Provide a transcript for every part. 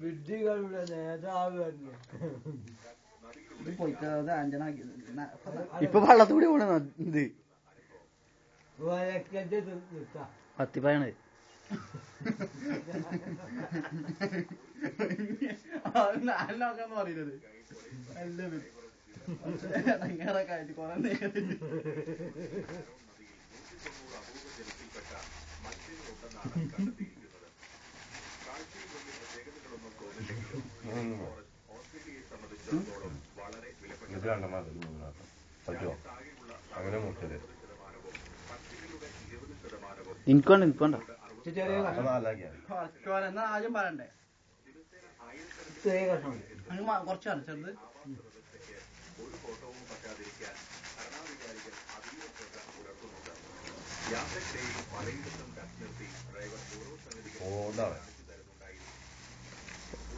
വിഡ്ഢികളുടെ നേതാവ് തന്നെ. ഇപ്പൊ വള്ളത്തൂടി പോണ ഇത് പത്തിപ്പായണത്. നാലിനൊക്കെന്ന് പറയുന്നത് ഇടങ്ങേറൊക്കെ ആയിട്ട് കൊറേ എനിക്കുണ്ട് എനിക്കുണ്ട എന്നാ ആദ്യം പറയണ്ടേ കുറച്ചാണ് ചെറുത്.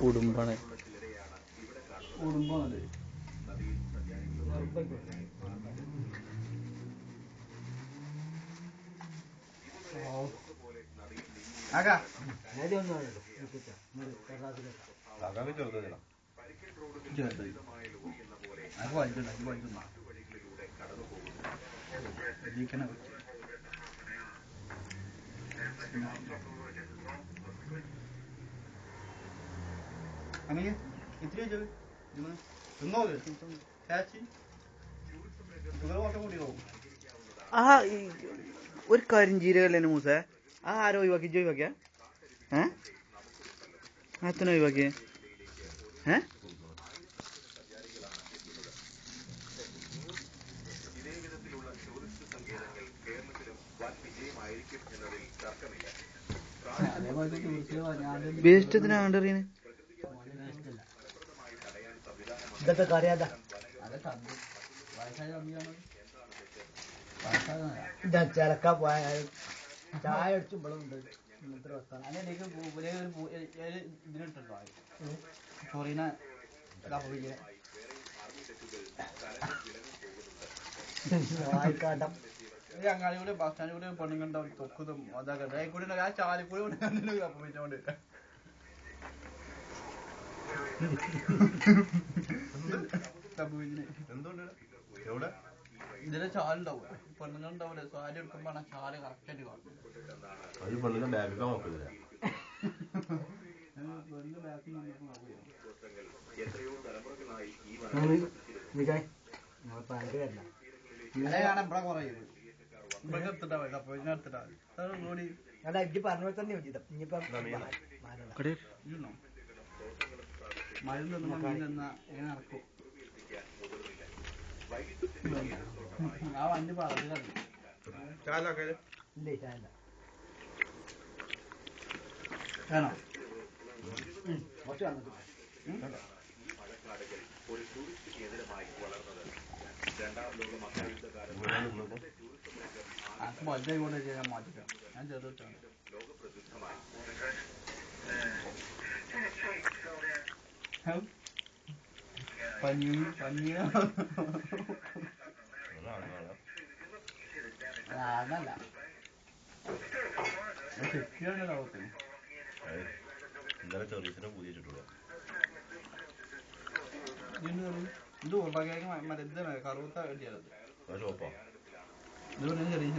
ഉടുമ്പാണ് ഉടുമ്പാണ് ആ ഒരു കരിഞ്ചീരകല്ലേ മൂസേ, ആ ആരോ ഒഴിവാക്കി ഒഴിവാക്കിയ അത്തനെ ഒഴിവാക്കിയേ വേസ്റ്റത്തിന് ആണ്ടറിയന് ഇതൊക്കെ കറിയാതാ ചിലക്ക പോയ ചായ അടിച്ചുമ്പോഴുണ്ട് ഇതിലിട്ടുണ്ടോ ചോറിനെ വായിക്കാട്ടം അങ്ങാടി കൂടെ ബസ് സ്റ്റാൻഡ് കൂടെ പെണ്ണുങ്ങളുണ്ടാവും തൊക്കുന്നതും അതൊക്കെ കൂടെ ആ ചാലി കൂടെ കപ്പിച്ചോണ്ട് ഇതിലെ ചാലുണ്ടാവും പെണ്ണുങ്ങളുണ്ടാവില്ലേ സാരി എടുക്കുമ്പോ ചാല് കറക്റ്റായിട്ട് കാണും. അല്ല ഇജ്ജ് പറഞ്ഞ തന്നെ ഉചിതം. ഇനിയിപ്പം മരുന്ന് എങ്ങനെ നടക്കും ആ വണ്ടി പറഞ്ഞു ഇല്ലേ ചായല്ല വേണോ കുറച്ച് വന്നിട്ട് ബജ കൊണ്ട് ചെയ്യാൻ മാറ്റിക്കാം. ഞാൻ ചെറുതാണ് പനീനല്ല ലോകത്തിന് ഇത് ഉരുളക്കിഴങ്ങ് മരുന്ന് കറുത്ത വേണ്ടിയത് ചെറിയ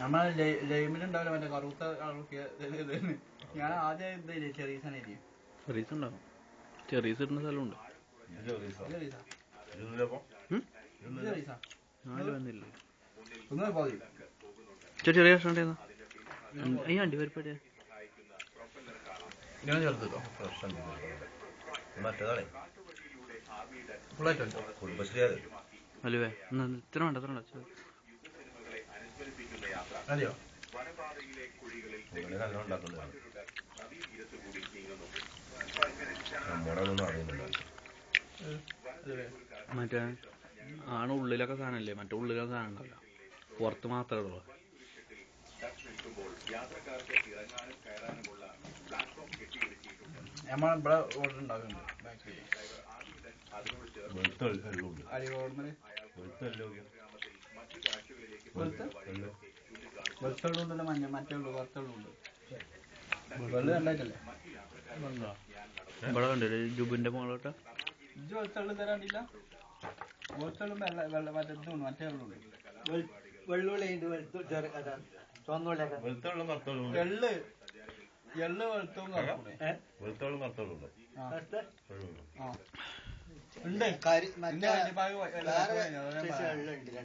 നമ്മളെ ലൈമിലുണ്ടാവില്ല മറ്റേ കറുത്ത ഞാൻ ആദ്യം ഇതല്ലേ ചെറീസനായിരിക്കും. ചെറീസ് ഉണ്ടാവും, ചെറീസ് ഇടുന്ന സ്ഥലമുണ്ട്. ചെറിയ കഷ്ണം ഈ അണ്ടി പരിപ്പടിയാ ഇങ്ങനെ ചേർത്തിട്ടോ അലുവേ ഇത്ര വേണ്ട എത്ര ഉണ്ടോ അതെയോ മറ്റേ ആണ് ഉള്ളിലൊക്കെ സാധനല്ലേ, മറ്റേ ഉള്ളിലൊക്കെ സാധനം ഉണ്ടാവില്ല, പുറത്ത് മാത്രമേ ഉള്ളൂ. നമ്മളിവിടെ ഓർഡർ ഉണ്ടാകുന്നുണ്ട് ബാക്കിൽ അരികോർമ്മല് വെളുത്തുള്ളുണ്ടല്ലോ മഞ്ഞ മറ്റേ ഉള്ളു വറുത്തുള്ളുണ്ട് വെള്ളു കണ്ടായിട്ടല്ലേ ഇവിടെ കണ്ടില്ലേ ജുബിന്റെ മോളോട്ട് ഇജ്ജ് വെളുത്തുള്ളു തരാണ്ടില്ല വെളുത്തുള്ളും വെള്ള മറ്റേ ഇതുണ്ട് മറ്റേ ഉള്ളുണ്ട് വെള്ളുള്ളി എള്ള് എള്ള് വെളുത്തും കറുപ്പൂടെ ഉണ്ട്